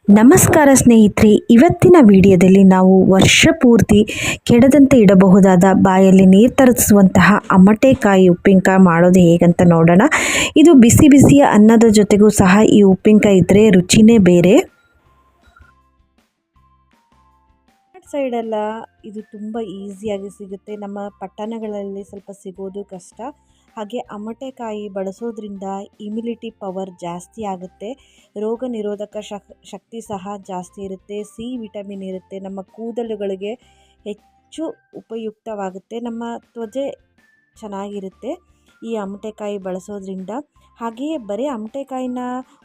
ನಮಸ್ಕಾರ ಸ್ನೇಹಿತರೆ, ಇವತ್ತಿನ ವಿಡಿಯೋದಲ್ಲಿ ನಾವು ವರ್ಷ ಪೂರ್ತಿ ಕೆಡದಂತೆ ಇಡಬಹುದಾದ ಬಾಯಲ್ಲಿ ನೀರು ತರಿಸುವಂತಹ ಅಮಟೆಕಾಯಿ ಉಪ್ಪಿನಕಾಯಿ ಮಾಡೋದು ಹೇಗಂತ ನೋಡೋಣ. ಇದು ಬಿಸಿ ಬಿಸಿಯ ಅನ್ನದ ಜೊತೆಗೂ ಸಹ ಈ ಉಪ್ಪಿನಕಾಯಿ ಇದ್ದರೆ ರುಚಿನೇ ಬೇರೆ. ಸೈಡೆಲ್ಲ ಇದು ತುಂಬ ಈಸಿಯಾಗಿ ಸಿಗುತ್ತೆ. ನಮ್ಮ ಪಟ್ಟಣಗಳಲ್ಲಿ ಸ್ವಲ್ಪ ಸಿಗೋದು ಕಷ್ಟ. ಹಾಗೆ ಅಮಟೆಕಾಯಿ ಬಳಸೋದ್ರಿಂದ ಇಮ್ಯುನಿಟಿ ಪವರ್ ಜಾಸ್ತಿ ಆಗುತ್ತೆ, ರೋಗ ನಿರೋಧಕ ಶಕ್ತಿ ಸಹ ಜಾಸ್ತಿ ಇರುತ್ತೆ, ಸಿ ವಿಟಮಿನ್ ಇರುತ್ತೆ, ನಮ್ಮ ಕೂದಲುಗಳಿಗೆ ಹೆಚ್ಚು ಉಪಯುಕ್ತವಾಗುತ್ತೆ, ನಮ್ಮ ತ್ವಚೆ ಚೆನ್ನಾಗಿರುತ್ತೆ ಈ ಅಮಟೆಕಾಯಿ ಬಳಸೋದ್ರಿಂದ. ಹಾಗೆಯೇ ಬರೀ ಅಮಟೆಕಾಯಿನ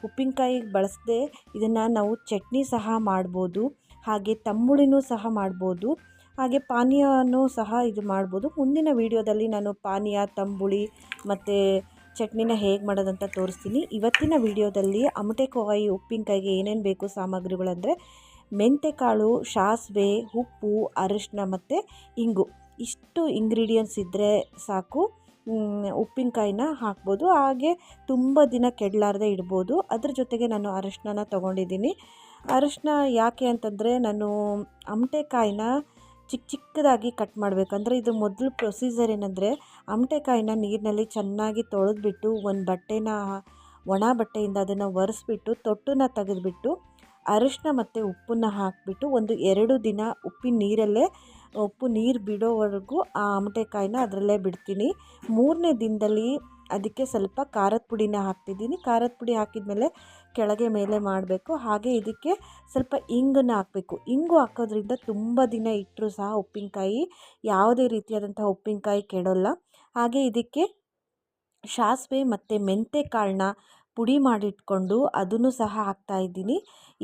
ಉಪ್ಪಿನಕಾಯಿ ಬಳಸದೆ ಇದನ್ನು ನಾವು ಚಟ್ನಿ ಸಹ ಮಾಡ್ಬೋದು, ಹಾಗೆ ತಂಬುಳಿನೂ ಸಹ ಮಾಡ್ಬೋದು, ಹಾಗೆ ಪಾನೀಯನೂ ಸಹ ಇದು ಮಾಡ್ಬೋದು. ಮುಂದಿನ ವಿಡಿಯೋದಲ್ಲಿ ನಾನು ಪಾನೀಯ, ತಂಬುಳಿ ಮತ್ತು ಚಟ್ನಿನ ಹೇಗೆ ಮಾಡೋದಂತ ತೋರಿಸ್ತೀನಿ. ಇವತ್ತಿನ ವಿಡಿಯೋದಲ್ಲಿ ಅಮಟೆಕಾಯಿ ಉಪ್ಪಿನಕಾಯಿಗೆ ಏನೇನು ಬೇಕು ಸಾಮಗ್ರಿಗಳಂದರೆ ಮೆಂತೆಕಾಳು, ಸಾಸಿವೆ, ಉಪ್ಪು, ಅರಿಶಿನ ಮತ್ತು ಇಂಗು. ಇಷ್ಟು ಇಂಗ್ರೀಡಿಯೆಂಟ್ಸ್ ಇದ್ದರೆ ಸಾಕು. ಉಪ್ಪಿನಕಾಯಿನ ಹಾಕ್ಬೋದು, ಹಾಗೆ ತುಂಬ ದಿನ ಕೆಡಲಾರ್ದೆ ಇಡ್ಬೋದು. ಅದ್ರ ಜೊತೆಗೆ ನಾನು ಅರಿಶಿನ ತೊಗೊಂಡಿದ್ದೀನಿ. ಅರಿಶಿನ ಯಾಕೆ ಅಂತಂದರೆ, ನಾನು ಅಮಟೆಕಾಯಿನ ಚಿಕ್ಕದಾಗಿ ಕಟ್ ಮಾಡಬೇಕಂದ್ರೆ ಇದು ಮೊದಲು ಪ್ರೊಸೀಜರ್ ಏನಂದರೆ, ಅಮಟೆಕಾಯಿನ ನೀರಿನಲ್ಲಿ ಚೆನ್ನಾಗಿ ತೊಳೆದ್ಬಿಟ್ಟು ಒಂದು ಬಟ್ಟೆನ, ಒಣ ಬಟ್ಟೆಯಿಂದ ಅದನ್ನು ಒರೆಸ್ಬಿಟ್ಟು ತೊಟ್ಟನ್ನ ತೆಗೆದುಬಿಟ್ಟು ಅರಿಶಿನ ಮತ್ತು ಉಪ್ಪನ್ನು ಹಾಕಿಬಿಟ್ಟು ಒಂದು 2 ದಿನ ಉಪ್ಪು ನೀರು ಬಿಡೋವರೆಗೂ ಆ ಅಮಟೆಕಾಯಿನ ಅದರಲ್ಲೇ ಬಿಡ್ತೀನಿ. 3ನೇ ದಿನದಲ್ಲಿ ಅದಕ್ಕೆ ಸ್ವಲ್ಪ ಖಾರದ ಪುಡಿನ ಹಾಕ್ತಿದ್ದೀನಿ. ಖಾರದ ಪುಡಿ ಹಾಕಿದ ಮೇಲೆ ಕೆಳಗೆ ಮೇಲೆ ಮಾಡಬೇಕು. ಹಾಗೆ ಇದಕ್ಕೆ ಸ್ವಲ್ಪ ಇಂಗನ್ನು ಹಾಕಬೇಕು. ಇಂಗು ಹಾಕೋದ್ರಿಂದ ತುಂಬ ದಿನ ಇಟ್ಟರೂ ಸಹ ಉಪ್ಪಿನಕಾಯಿ ಯಾವುದೇ ರೀತಿಯಾದಂಥ ಉಪ್ಪಿನಕಾಯಿ ಕೆಡೋಲ್ಲ. ಹಾಗೆ ಇದಕ್ಕೆ ಸಾಸಿವೆ ಮತ್ತು ಮೆಂತೆ ಕಾಳನ್ನ ಪುಡಿ ಮಾಡಿಟ್ಕೊಂಡು ಅದನ್ನು ಸಹ ಹಾಕ್ತಾಯಿದ್ದೀನಿ.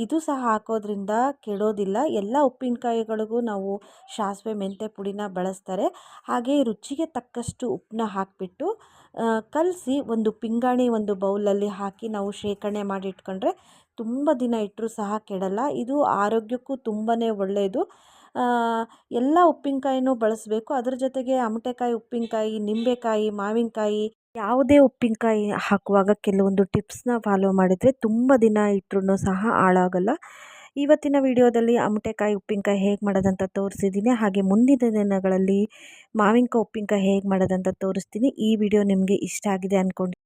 ಇದು ಸಹ ಹಾಕೋದ್ರಿಂದ ಕೆಡೋದಿಲ್ಲ. ಎಲ್ಲ ಉಪ್ಪಿನಕಾಯಿಗಳಿಗೂ ನಾವು ಸಾಸಿವೆ ಮೆಂತೆ ಪುಡಿನ ಬಳಸ್ತಾರೆ. ಹಾಗೆ ರುಚಿಗೆ ತಕ್ಕಷ್ಟು ಉಪ್ಪನ್ನ ಹಾಕಿಬಿಟ್ಟು ಕಲಸಿ ಒಂದು ಪಿಂಗಾಣಿ, ಒಂದು ಬೌಲಲ್ಲಿ ಹಾಕಿ ನಾವು ಶೇಖರಣೆ ಮಾಡಿ ಇಟ್ಕೊಂಡ್ರೆ ತುಂಬ ದಿನ ಇಟ್ಟರೂ ಸಹ ಕೆಡಲ್ಲ. ಇದು ಆರೋಗ್ಯಕ್ಕೂ ತುಂಬಾ ಒಳ್ಳೆಯದು. ಎಲ್ಲ ಉಪ್ಪಿನಕಾಯಿನೂ ಬಳಸಬೇಕು. ಅದರ ಜೊತೆಗೆ ಅಮಟೆಕಾಯಿ ಉಪ್ಪಿನಕಾಯಿ, ನಿಂಬೆಕಾಯಿ, ಮಾವಿನಕಾಯಿ, ಯಾವುದೇ ಉಪ್ಪಿನಕಾಯಿ ಹಾಕುವಾಗ ಕೆಲವೊಂದು ಟಿಪ್ಸ್ನ ಫಾಲೋ ಮಾಡಿದರೆ ತುಂಬ ದಿನ ಇಟ್ಟರೂ ಸಹ ಹಾಳಾಗಲ್ಲ. ಇವತ್ತಿನ ವಿಡಿಯೋದಲ್ಲಿ ಅಮಟೆಕಾಯಿ ಉಪ್ಪಿನಕಾಯಿ ಹೇಗೆ ಮಾಡೋದಂತ ತೋರಿಸಿದ್ದೀನಿ. ಹಾಗೆ ಮುಂದಿನ ದಿನಗಳಲ್ಲಿ ಮಾವಿನಕಾಯಿ ಉಪ್ಪಿನಕಾಯಿ ಹೇಗೆ ಮಾಡೋದಂತ ತೋರಿಸ್ತೀನಿ. ಈ ವಿಡಿಯೋ ನಿಮಗೆ ಇಷ್ಟ ಆಗಿದೆ ಅಂದ್ಕೊಂಡು